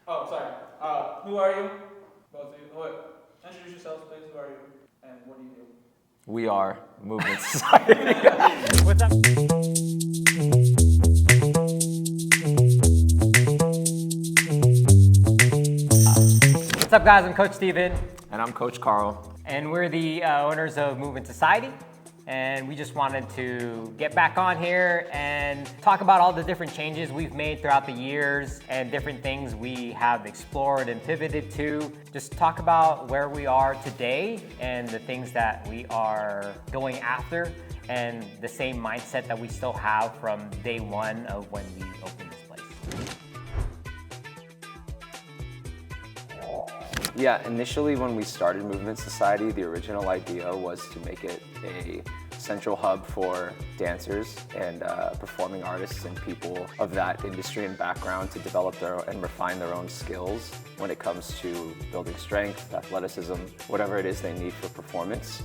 Oh, sorry. Who are you? Both of you. Introduce yourselves, please. Who are you? And what do you do? We are Movement Society. What's up? What's up, guys? I'm Coach Steven. And I'm Coach Carl. And we're the owners of Movement Society. And we just wanted to get back on here and talk about all the different changes we've made throughout the years and different things we have explored and pivoted to. Just talk about where we are today and the things that we are going after and the same mindset that we still have from day one of when we opened this place. Yeah, initially when we started Movement Society, the original idea was to make it a central hub for dancers and performing artists and people of that industry and background to develop and refine their own skills when it comes to building strength, athleticism, whatever it is they need for performance.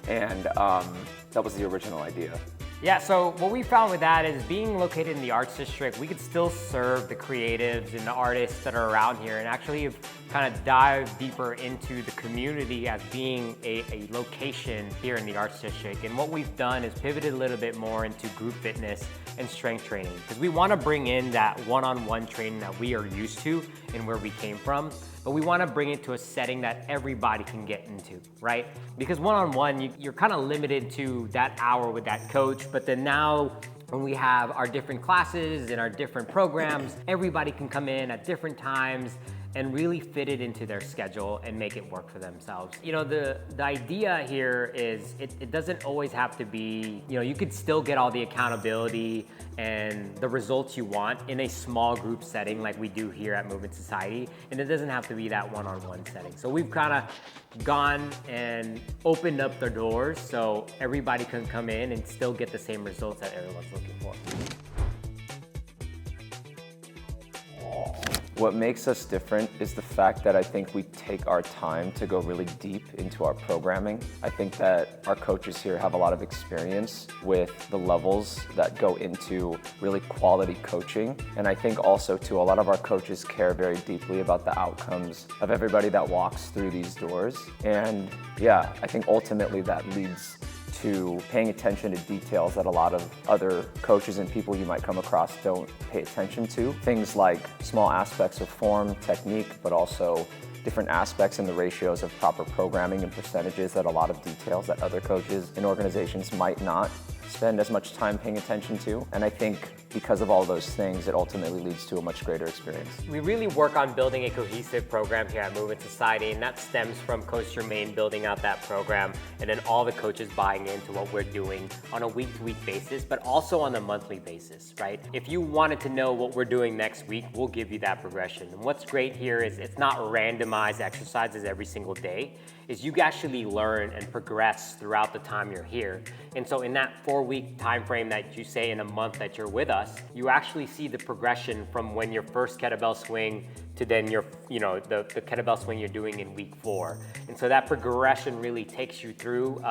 And that was the original idea. Yeah, so what we found with that is being located in the Arts District, we could still serve the creatives and the artists that are around here and actually kind of dive deeper into the community as being a location here in the Arts District. And what we've done is pivoted a little bit more into group fitness and strength training because we want to bring in that one-on-one training that we are used to and where we came from. But we want to bring it to a setting that everybody can get into, right? Because one-on-one, you're kind of limited to that hour with that coach, but then now when we have our different classes and our different programs, everybody can come in at different times and really fit it into their schedule and make it work for themselves. You know, the idea here is it doesn't always have to be, you could still get all the accountability and the results you want in a small group setting like we do here at Movement Society, and it doesn't have to be that one-on-one setting. So we've kind of gone and opened up the doors so everybody can come in and still get the same results that everyone's looking for. What makes us different is the fact that I think we take our time to go really deep into our programming. I think that our coaches here have a lot of experience with the levels that go into really quality coaching. And I think also too, a lot of our coaches care very deeply about the outcomes of everybody that walks through these doors. And yeah, I think ultimately that leads to paying attention to details that a lot of other coaches and people you might come across don't pay attention to. Things like small aspects of form, technique, but also different aspects in the ratios of proper programming and percentages that a lot of details that other coaches and organizations might not spend as much time paying attention to. And I think because of all those things, it ultimately leads to a much greater experience. We really work on building a cohesive program here at Movement Society, and that stems from Coach Jermaine building out that program and then all the coaches buying into what we're doing on a week-to-week basis, but also on a monthly basis, right? If you wanted to know what we're doing next week, we'll give you that progression. And what's great here is it's not randomized exercises every single day, is you actually learn and progress throughout the time you're here. And so in that 4-week time frame that you say in a month that you're with us, you actually see the progression from when your first kettlebell swing to then the kettlebell swing you're doing in week 4. And so that progression really takes you through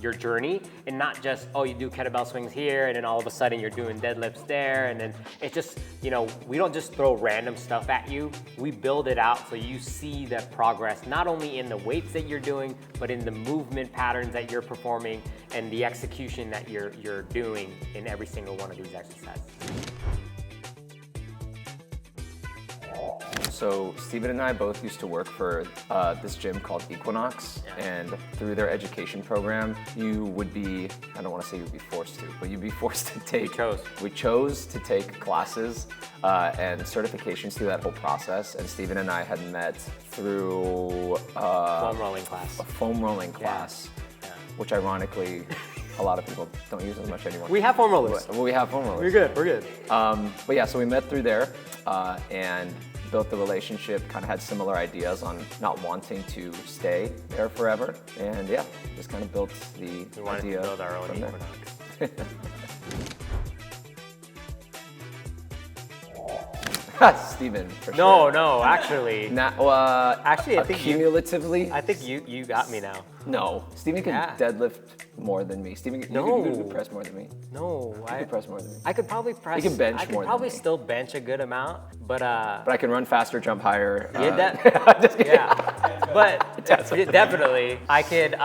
your journey and not just, you do kettlebell swings here and then all of a sudden you're doing deadlifts there. And then it's just, we don't just throw random stuff at you. We build it out so you see the progress, not only in the weights that you're doing, but in the movement patterns that you're performing and the execution that you're doing in every single one of these exercises. So Steven and I both used to work for this gym called Equinox, and through their education program, you would be, I don't want to say you'd be forced to, but you'd be forced to take, we chose to take classes and certifications through that whole process, and Steven and I had met through foam rolling class. A foam rolling class, which ironically, a lot of people don't use as much anymore. We have foam rollers. We have foam rollers. We're good. But yeah, so we met through there and built the relationship, kind of had similar ideas on not wanting to stay there forever. And yeah, just kind of built the we wanted idea to build our own Equinox. Steven, for sure. No, actually. Actually, I think cumulatively. I think you got me now. No, Steven can Yeah. deadlift more than me. Steven, No. you can press more than me. No, You can press more than me. I could probably press. can bench I could more than probably me. still bench a good amount, but But I can run faster, jump higher. yeah, Just kidding. yeah. But definitely, I could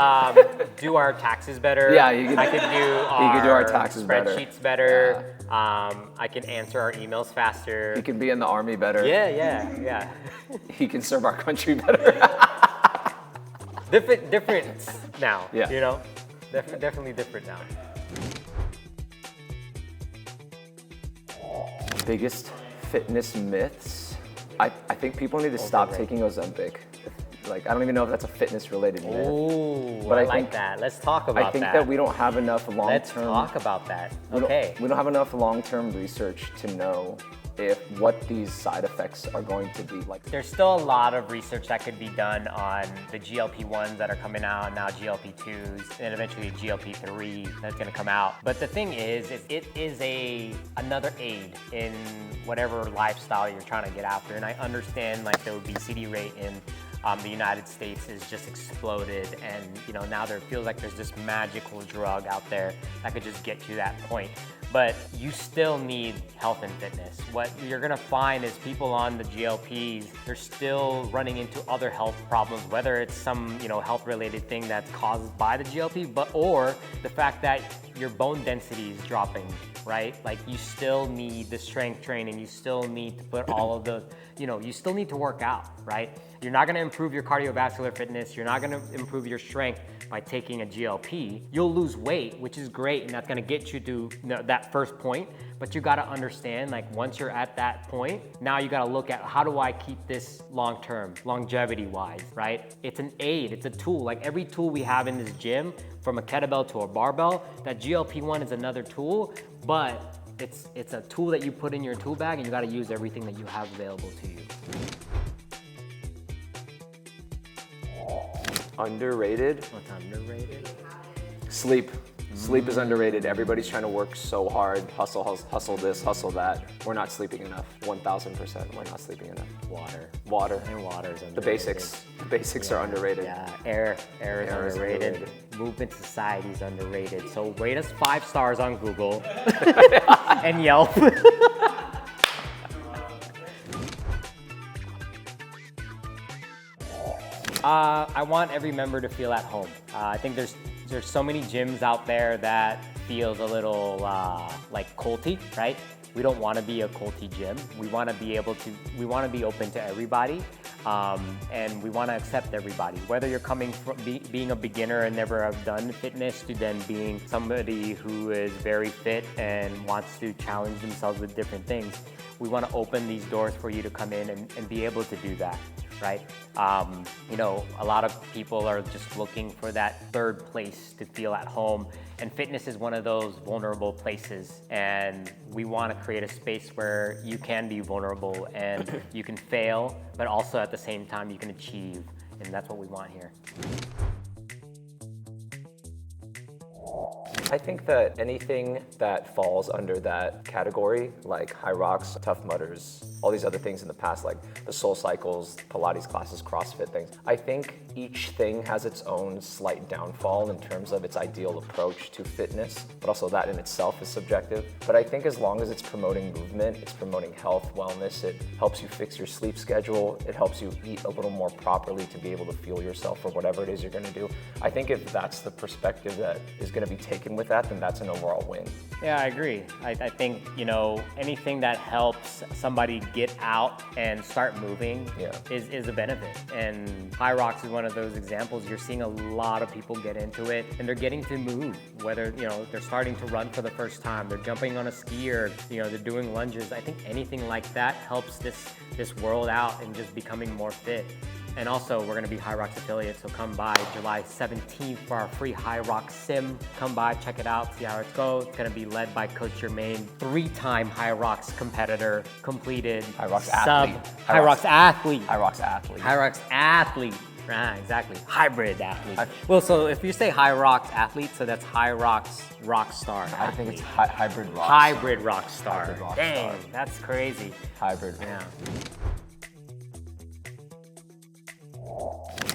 do our taxes better. Yeah, you could- I could do do our taxes better. spreadsheets better. I can answer our emails faster. He can be in the army better. Yeah. He can serve our country better. Different now. Yeah. You know, definitely different now. Biggest fitness myths? I think people need to stop Overrated. taking Ozempic. Like, I don't even know if that's a fitness related myth. Ooh, But I I like think- that. Let's talk about I think that. that we don't have enough long-term. Let's talk about that. we don't- Okay. We don't have enough long-term research to know if what these side effects are going to be like. There's still a lot of research that could be done on the GLP-1s that are coming out, now GLP-2s, and eventually GLP-3 that's gonna come out. But the thing is it is another aid in whatever lifestyle you're trying to get after. And I understand like the obesity rate in the United States is just exploded, and now there feels like there's this magical drug out there that could just get you that point. But you still need health and fitness. What you're gonna find is people on the GLPs, they're still running into other health problems, whether it's some health-related thing that's caused by the GLP, or the fact that your bone density is dropping, right? Like you still need the strength training, you still need to put all of the, you still need to work out, right? You're not gonna improve your cardiovascular fitness, you're not gonna improve your strength by taking a GLP. You'll lose weight, which is great, and that's gonna get you to that first point, but you gotta understand, like once you're at that point, now you gotta look at how do I keep this long-term, longevity-wise, right? It's an aid, it's a tool. Like every tool we have in this gym, from a kettlebell to a barbell, that GLP-1 is another tool, but it's a tool that you put in your tool bag and you gotta use everything that you have available to you. Underrated? What's underrated? Sleep. Sleep is underrated. Everybody's trying to work so hard, hustle this, hustle that. We're not sleeping enough. 1000%. We're not sleeping enough. Water. Water. And water is underrated. The basics. The basics are underrated. Yeah, air is Air is underrated. underrated. Movement society is underrated. So rate us 5 stars on Google and Yelp. I want every member to feel at home. I think there's so many gyms out there that feels a little like culty, right? We don't want to be a culty gym. We want to be open to everybody, and we want to accept everybody. Whether you're coming from being a beginner and never have done fitness to then being somebody who is very fit and wants to challenge themselves with different things, we want to open these doors for you to come in and be able to do that. Right? A lot of people are just looking for that third place to feel at home, and fitness is one of those vulnerable places, and we want to create a space where you can be vulnerable and you can fail, but also at the same time you can achieve, and that's what we want here. I think that anything that falls under that category, like High Rocks, Tough Mudders, all these other things in the past, like the Soul Cycles, Pilates classes, CrossFit things, I think each thing has its own slight downfall in terms of its ideal approach to fitness, but also that in itself is subjective. But I think as long as it's promoting movement, it's promoting health, wellness, it helps you fix your sleep schedule, it helps you eat a little more properly to be able to fuel yourself for whatever it is you're gonna do. I think if that's the perspective that is gonna be taken with that, then that's an overall win. Yeah, I agree. I think, anything that helps somebody get out and start moving is a benefit. And High Rocks is one of those examples. You're seeing a lot of people get into it and they're getting to move, whether, they're starting to run for the first time, they're jumping on a skier, they're doing lunges. I think anything like that helps this world out and just becoming more fit. And also, we're gonna be High Rocks affiliates, so come by July 17th for our free High Rocks Sim. Come by, check it out, see how it goes. It's gonna be led by Coach Jermaine, 3-time High Rocks competitor, completed. High Rocks athlete. High Rocks athlete. High Rocks athlete. High Rocks athlete. Right, exactly. Hybrid athlete. Well, so if you say High Rocks athlete, so that's High Rocks rock star. I think it's hybrid rock. Hybrid rock star. Hybrid rock Dang, star. that's crazy. Hybrid. Yeah.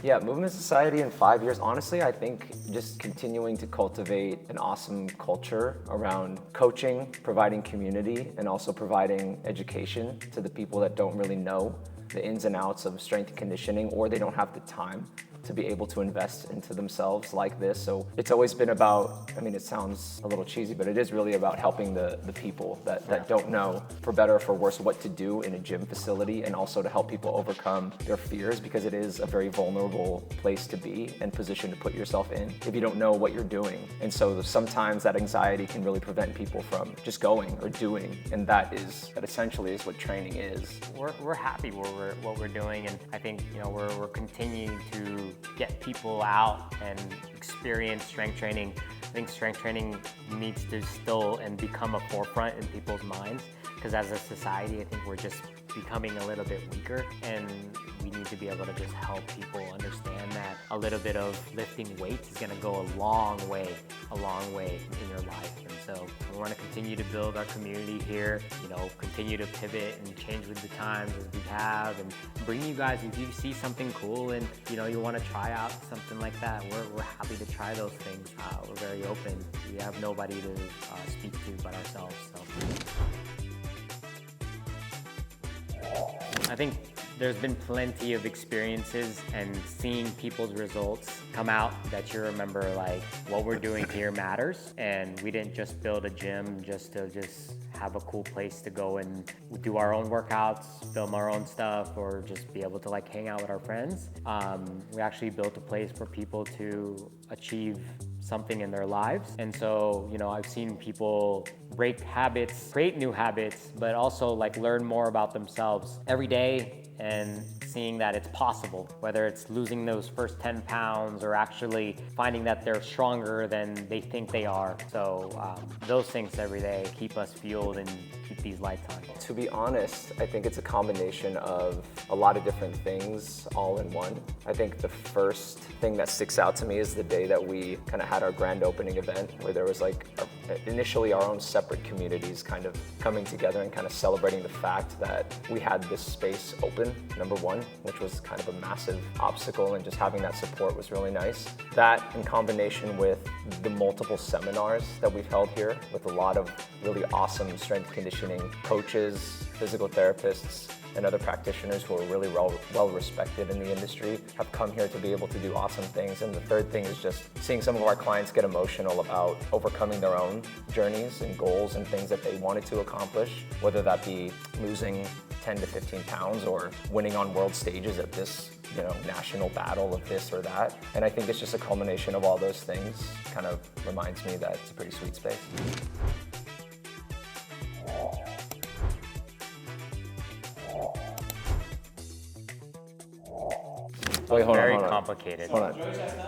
Yeah, Movement Society in 5 years, honestly, I think just continuing to cultivate an awesome culture around coaching, providing community, and also providing education to the people that don't really know the ins and outs of strength and conditioning, or they don't have the time to be able to invest into themselves like this. So it's always been about, I mean, it sounds a little cheesy, but it is really about helping the people that don't know, for better or for worse, what to do in a gym facility, and also to help people overcome their fears, because it is a very vulnerable place to be and position to put yourself in if you don't know what you're doing. And so sometimes that anxiety can really prevent people from just going or doing, and that essentially is what training is. We're happy what we're doing, and I think we're continuing to get people out and experience strength training. I think strength training needs to still and become a forefront in people's minds, because as a society, I think we're just becoming a little bit weaker, and we need to be able to just help people understand that a little bit of lifting weights is going to go a long way in your life. And so we want to continue to build our community here, continue to pivot and change with the times as we have, and bring you guys, if you see something cool and you want to try out something like that, we're happy to try those things. We're very open. We have nobody to speak to but ourselves. So I think there's been plenty of experiences and seeing people's results come out that you remember, like, what we're doing here matters. And we didn't just build a gym just to have a cool place to go and do our own workouts, film our own stuff, or just be able to like hang out with our friends. We actually built a place for people to achieve something in their lives. And so, I've seen people break habits, create new habits, but also like learn more about themselves every day, and seeing that it's possible, whether it's losing those first 10 pounds or actually finding that they're stronger than they think they are. So those things every day keep us fueled and keep these lights on. To be honest, I think it's a combination of a lot of different things all in one. I think the first thing that sticks out to me is the day that we kind of had our grand opening event, where there was like initially our own separate communities kind of coming together and kind of celebrating the fact that we had this space open, number one, which was kind of a massive obstacle, and just having that support was really nice. That in combination with the multiple seminars that we've held here with a lot of really awesome strength conditioning coaches, physical therapists, and other practitioners who are really well respected in the industry have come here to be able to do awesome things. And the third thing is just seeing some of our clients get emotional about overcoming their own journeys and goals and things that they wanted to accomplish, whether that be losing 10 to 15 pounds or winning on world stages at this national battle of this or that. And I think it's just a culmination of all those things. Kind of reminds me that it's a pretty sweet space. Wait, hold Very on. complicated. Hold on.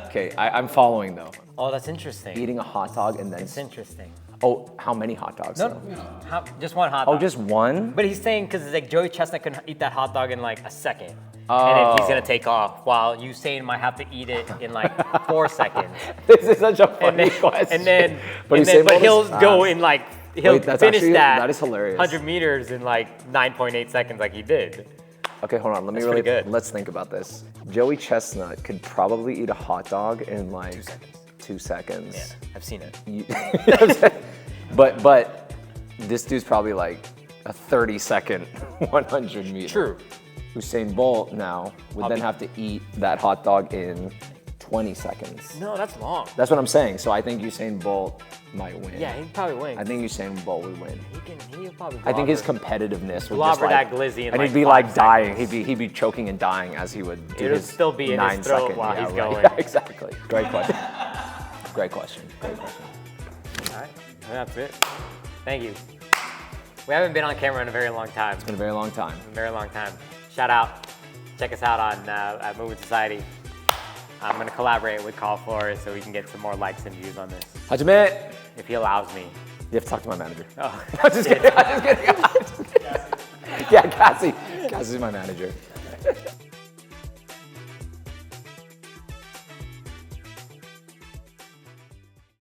Okay, I'm following though. Oh, that's interesting. Eating a hot dog and then. It's interesting. Oh, how many hot dogs? No, though? just one hot dog. Oh, just one? But he's saying because it's like Joey Chestnut can eat that hot dog in like a second. And then he's gonna take off, while Usain might have to eat it in like 4 seconds. This is such a funny question. But he'll go in like, he'll finish that is hilarious. 100 meters in like 9.8 seconds like he did. Okay, hold on. Let's think about this. Joey Chestnut could probably eat a hot dog in like 2 seconds. Yeah, I've seen it. But this dude's probably like a 30-second 100 meter. True. Usain Bolt now would then have to eat that hot dog in 20 seconds. No, that's long. That's what I'm saying. So I think Usain Bolt might win. Yeah, he'd probably win. I think Usain Bolt would win. He'll probably I think his competitiveness would blobber just like, that glizzy in and like he'd be 5 like dying. seconds. He'd be choking and dying as he would do It'll his still be in 9 his throat second. while Yeah, he's right. going. Yeah, exactly. Great question. Great question. Great question. All right, that's it. Thank you. We haven't been on camera in a very long time. It's been a very long time. A very long time. Shout out. Check us out on at Movement Society. I'm gonna collaborate with Call Flores so we can get some more likes and views on this, Hajime! if he allows me. You have to talk to my manager. Oh, I'm just kidding. I'm just kidding. Yeah, Cassie. Cassie's my manager.